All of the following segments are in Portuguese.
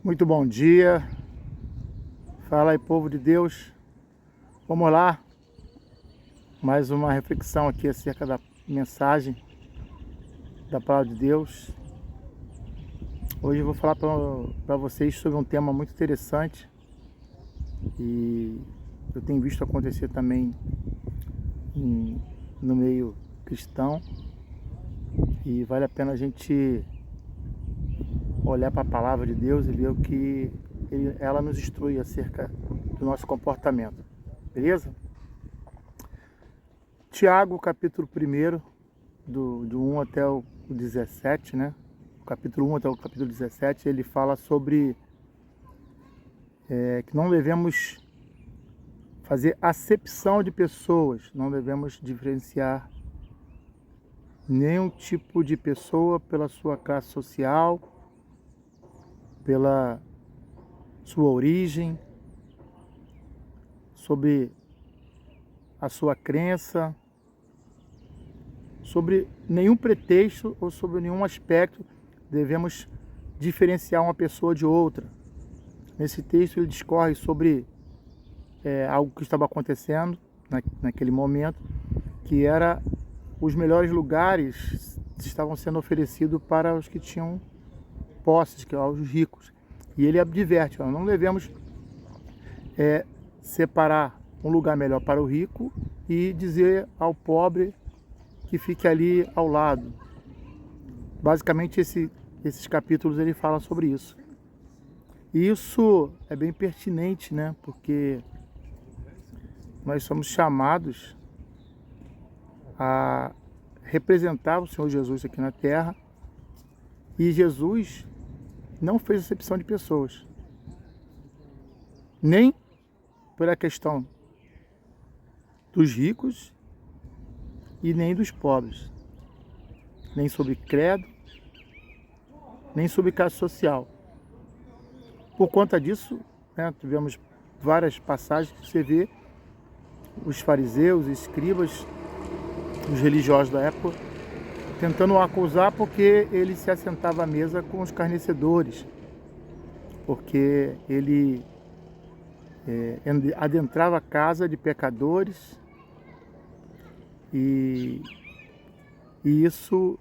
Muito bom dia, fala aí, povo de Deus. Vamos lá, mais uma reflexão aqui acerca da mensagem da palavra de Deus. Hoje eu vou falar para vocês sobre um tema muito interessante e eu tenho visto acontecer também no meio cristão, e vale a pena a gente olhar para a palavra de Deus e ver o que ela nos instrui acerca do nosso comportamento, beleza? Tiago, capítulo 1, do 1 até o 17, né? O capítulo 1 até o capítulo 17, ele fala sobre que não devemos fazer acepção de pessoas, não devemos diferenciar nenhum tipo de pessoa pela sua classe social, pela sua origem, sobre a sua crença, sobre nenhum pretexto ou sobre nenhum aspecto devemos diferenciar uma pessoa de outra. Nesse texto ele discorre sobre algo que estava acontecendo naquele momento, que era os melhores lugares estavam sendo oferecidos para os que tinham posses, que são os ricos. E ele adverte, não devemos separar um lugar melhor para o rico e dizer ao pobre que fique ali ao lado. Basicamente esses capítulos ele fala sobre isso. E isso é bem pertinente, né? Porque nós somos chamados a representar o Senhor Jesus aqui na Terra, e Jesus não fez acepção de pessoas, nem pela questão dos ricos e nem dos pobres, nem sobre credo, nem sobre classe social. Por conta disso, né, tivemos várias passagens que você vê os fariseus, os escribas, os religiosos da época tentando o acusar porque ele se assentava à mesa com os escarnecedores, porque ele adentrava a casa de pecadores, e isso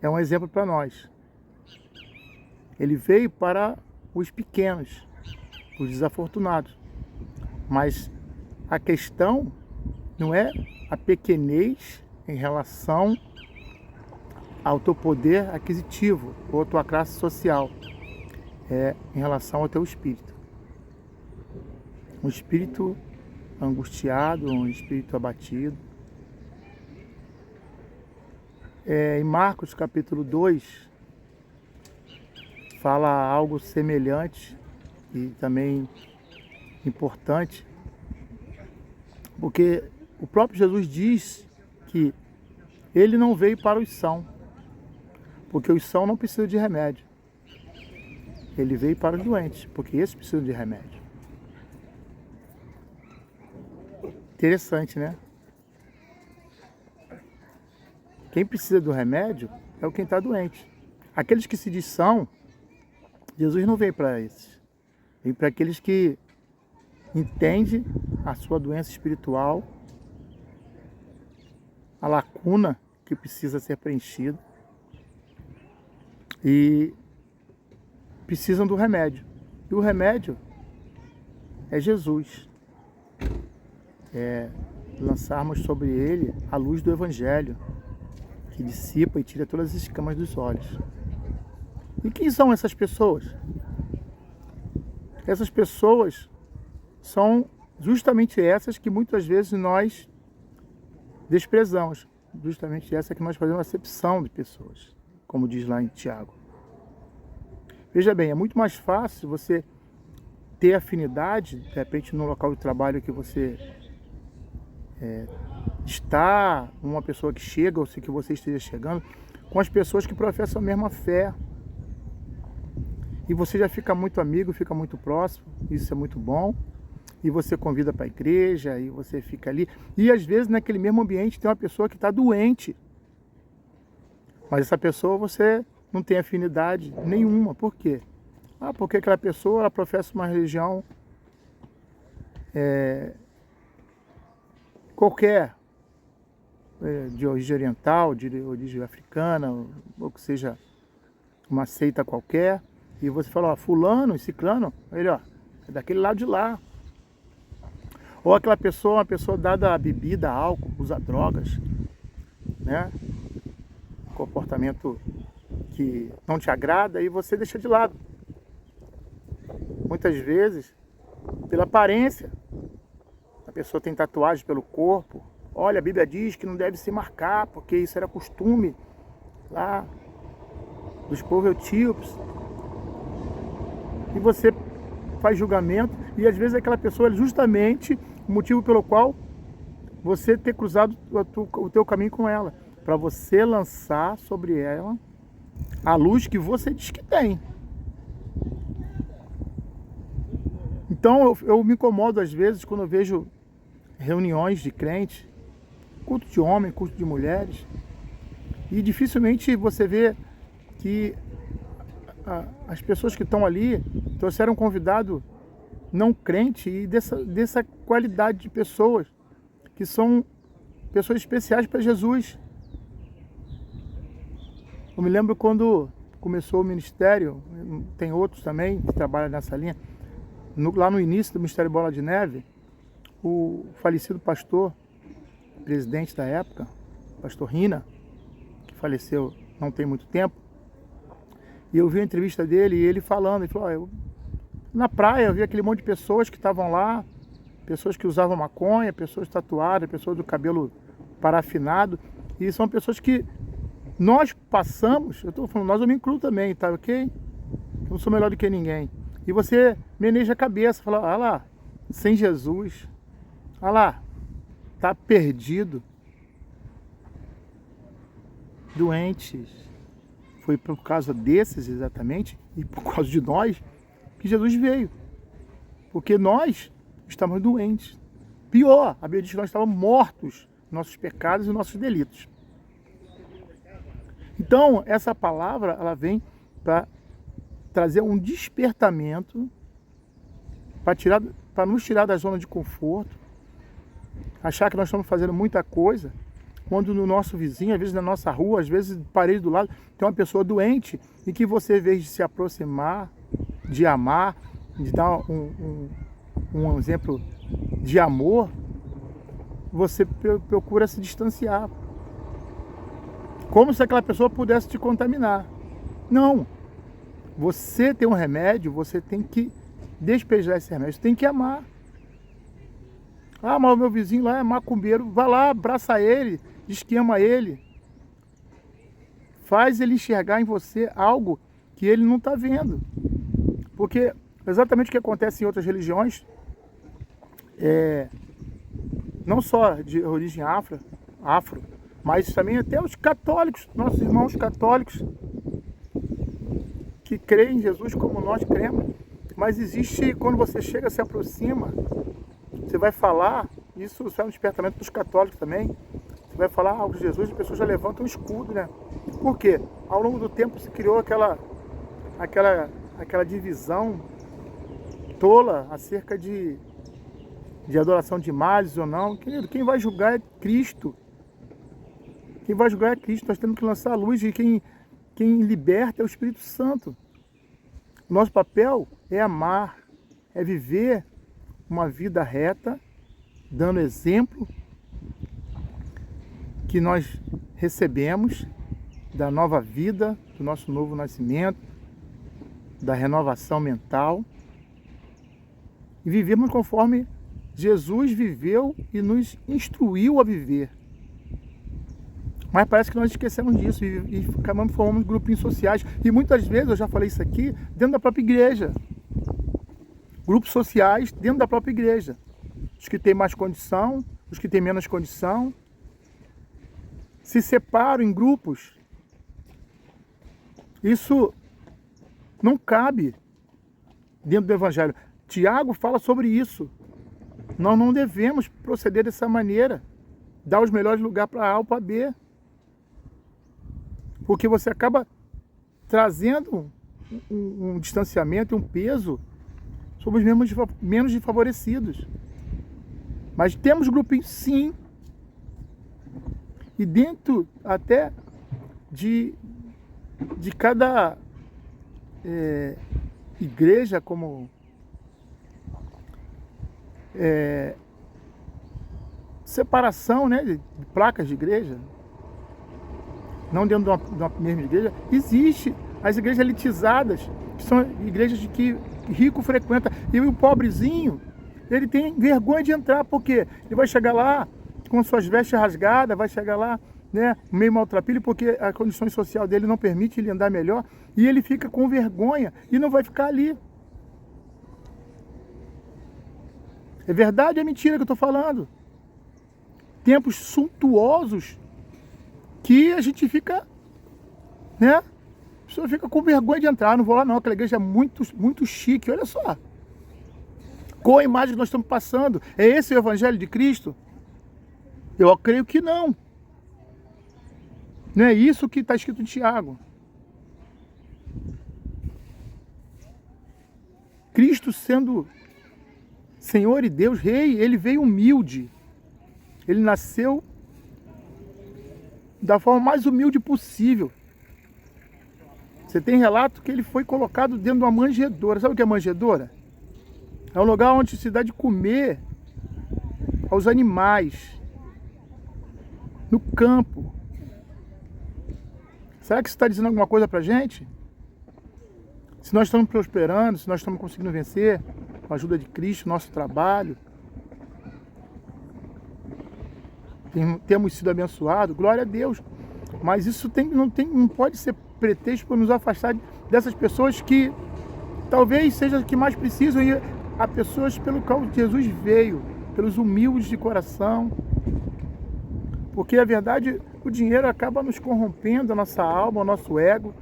é um exemplo para nós. Ele veio para os pequenos, os desafortunados, mas a questão não é a pequenez em relação ao teu poder aquisitivo ou à tua classe social, é em relação ao teu espírito. Um espírito angustiado, um espírito abatido. Em Marcos capítulo 2, fala algo semelhante e também importante, porque o próprio Jesus diz que ele não veio para os sãos, porque os sãos não precisam de remédio. Ele veio para os doentes, porque esses precisam de remédio. Interessante, né? Quem precisa do remédio é o quem está doente. Aqueles que se diz são, Jesus não veio para esses. Veio para aqueles que entendem a sua doença espiritual, a lacuna que precisa ser preenchida, e precisam do remédio. E o remédio é Jesus. Lançarmos sobre ele a luz do Evangelho, que dissipa e tira todas as escamas dos olhos. E quem são essas pessoas? Essas pessoas são justamente essas que muitas vezes nós desprezamos, justamente essa que nós fazemos acepção de pessoas, como diz lá em Tiago. Veja bem, é muito mais fácil você ter afinidade, de repente no local de trabalho que você está, uma pessoa que chega, ou se que você esteja chegando, com as pessoas que professam a mesma fé. E você já fica muito amigo, fica muito próximo, isso é muito bom. E você convida para a igreja, e você fica ali. E às vezes naquele mesmo ambiente tem uma pessoa que está doente. Mas essa pessoa você não tem afinidade nenhuma. Por quê? Porque aquela pessoa ela professa uma religião qualquer, de origem oriental, de origem africana, ou que seja uma seita qualquer, e você fala, fulano e ciclano, ele, é daquele lado de lá. Ou aquela pessoa, uma pessoa dada a bebida, álcool, usa drogas, né? Comportamento que não te agrada e você deixa de lado. Muitas vezes, pela aparência. A pessoa tem tatuagem pelo corpo. Olha, a Bíblia diz que não deve se marcar, porque isso era costume lá dos povos etíopes. E você faz julgamento, e às vezes aquela pessoa é justamente o motivo pelo qual você ter cruzado o teu caminho com ela, para você lançar sobre ela a luz que você diz que tem. Então eu me incomodo às vezes quando eu vejo reuniões de crentes, culto de homem, culto de mulheres, e dificilmente você vê que as pessoas que estão ali trouxeram um convidado não crente e dessa qualidade de pessoas, que são pessoas especiais para Jesus. Eu me lembro quando começou o ministério, tem outros também que trabalham nessa linha, lá no início do Ministério Bola de Neve, o falecido pastor, presidente da época, pastor Rina, que faleceu não tem muito tempo, e eu vi a entrevista dele e ele falando, ele falou, na praia eu vi aquele monte de pessoas que estavam lá, pessoas que usavam maconha, pessoas tatuadas, pessoas do cabelo parafinado, e são pessoas que nós passamos, eu estou falando, nós eu me incluo também, tá ok? Eu não sou melhor do que ninguém. E você meneja a cabeça, fala, olha lá, sem Jesus, olha lá, tá perdido, doentes. Foi por causa desses exatamente, e por causa de nós, que Jesus veio. Porque nós estávamos doentes. Pior, a Bíblia diz que nós estávamos mortos, nossos pecados e nossos delitos. Então, essa palavra, ela vem para trazer um despertamento, para nos tirar da zona de conforto, achar que nós estamos fazendo muita coisa, quando no nosso vizinho, às vezes na nossa rua, às vezes parede do lado, tem uma pessoa doente, e que você, em vez de se aproximar, de amar, de dar um exemplo de amor, você procura se distanciar. Como se aquela pessoa pudesse te contaminar. Não. Você tem um remédio, você tem que despejar esse remédio, você tem que amar. Mas o meu vizinho lá é macumbeiro, vai lá, abraça ele, diz que ama ele. Faz ele enxergar em você algo que ele não está vendo. Porque exatamente o que acontece em outras religiões, não só de origem afro, mas também até os católicos, nossos irmãos católicos, que creem em Jesus como nós cremos. Mas existe, quando você chega, se aproxima, você vai falar, isso é um despertamento dos católicos também, você vai falar algo de Jesus, as pessoas já levantam um escudo, né? Por quê? Ao longo do tempo se criou aquela divisão tola acerca de adoração de imagens ou não. Querido, quem vai julgar é Cristo. Quem vai julgar é Cristo. Nós temos que lançar a luz, e quem liberta é o Espírito Santo. Nosso papel é amar, é viver uma vida reta, dando exemplo que nós recebemos da nova vida, do nosso novo nascimento, da renovação mental, e vivemos conforme Jesus viveu e nos instruiu a viver. Mas parece que nós esquecemos disso e acabamos formando grupinhos sociais. E muitas vezes, eu já falei isso aqui, dentro da própria igreja. Grupos sociais dentro da própria igreja. Os que têm mais condição, os que têm menos condição, se separam em grupos. Isso não cabe dentro do Evangelho. Tiago fala sobre isso. Nós não devemos proceder dessa maneira. Dar os melhores lugares para A ou para B. Porque você acaba trazendo um distanciamento e um peso sobre os menos desfavorecidos. Mas temos grupinhos sim. E dentro até de cada igreja, como separação, né, de placas de igreja, não dentro de uma mesma igreja, existe as igrejas elitizadas, que são igrejas de que rico frequenta, e o pobrezinho, ele tem vergonha de entrar, porque ele vai chegar lá com suas vestes rasgadas, vai chegar lá, né, meio maltrapilho, porque a condição social dele não permite ele andar melhor, e ele fica com vergonha e não vai ficar ali. É verdade ou é mentira que eu estou falando? Tempos suntuosos que a gente fica, né? A pessoa fica com vergonha de entrar. Não vou lá não, aquela igreja é muito, muito chique, olha só. Qual a imagem que nós estamos passando? É esse o Evangelho de Cristo? Eu creio que não. Não é isso que está escrito em Tiago. Cristo sendo Senhor e Deus, Rei, ele veio humilde. Ele nasceu da forma mais humilde possível. Você tem relato que ele foi colocado dentro de uma manjedoura. Sabe o que é manjedoura? É um lugar onde se dá de comer aos animais. No campo. Será que isso está dizendo alguma coisa pra gente? Se nós estamos prosperando, se nós estamos conseguindo vencer, com a ajuda de Cristo, nosso trabalho, temos sido abençoados, glória a Deus. Mas isso não pode ser pretexto para nos afastar dessas pessoas que talvez seja as que mais precisam, e a pessoas pelo qual Jesus veio, pelos humildes de coração. Porque a verdade, o dinheiro acaba nos corrompendo a nossa alma, o nosso ego,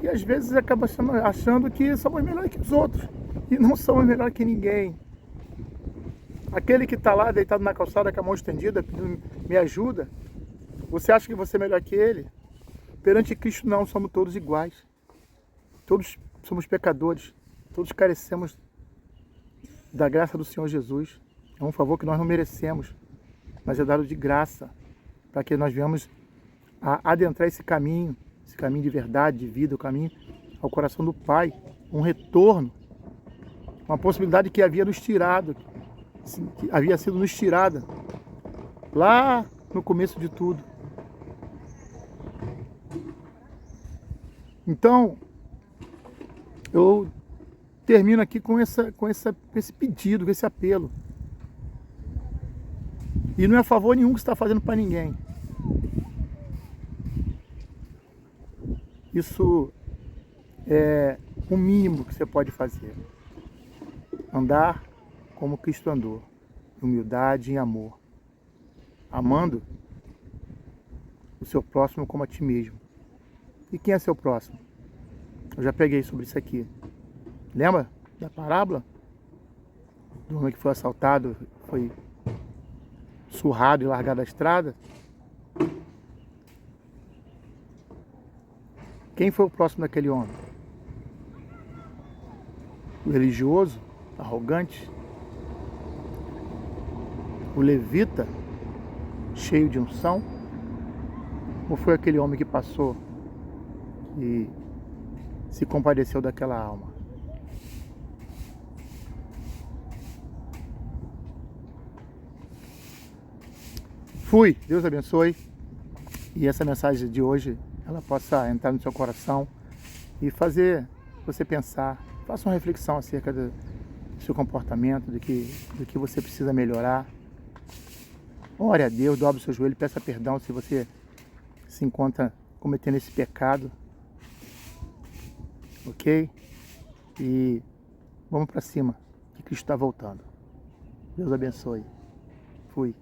e às vezes acaba achando que somos melhores que os outros, e não somos melhores que ninguém. Aquele que está lá deitado na calçada com a mão estendida, pedindo me ajuda, você acha que você é melhor que ele? Perante Cristo não, somos todos iguais. Todos somos pecadores, todos carecemos da graça do Senhor Jesus. É um favor que nós não merecemos, mas é dado de graça, para que nós venhamos a adentrar esse caminho de verdade, de vida, o caminho ao coração do Pai, um retorno, uma possibilidade que havia nos tirado, que havia sido nos tirada lá no começo de tudo. Então, eu termino aqui com esse pedido, com esse apelo. E não é favor nenhum que você está fazendo para ninguém. Isso é o mínimo que você pode fazer. Andar como Cristo andou, em humildade e em amor. Amando o seu próximo como a ti mesmo. E quem é seu próximo? Eu já preguei sobre isso aqui. Lembra da parábola? Do homem que foi assaltado, foi surrado e largado da estrada? Quem foi o próximo daquele homem? O religioso, arrogante? O levita, cheio de unção? Ou foi aquele homem que passou e se compadeceu daquela alma? Fui, Deus abençoe. E essa mensagem de hoje, ela possa entrar no seu coração e fazer você pensar. Faça uma reflexão acerca do seu comportamento, do que você precisa melhorar. Ore a Deus, dobre o seu joelho, peça perdão se você se encontra cometendo esse pecado. Ok? E vamos para cima, que Cristo está voltando. Deus abençoe. Fui.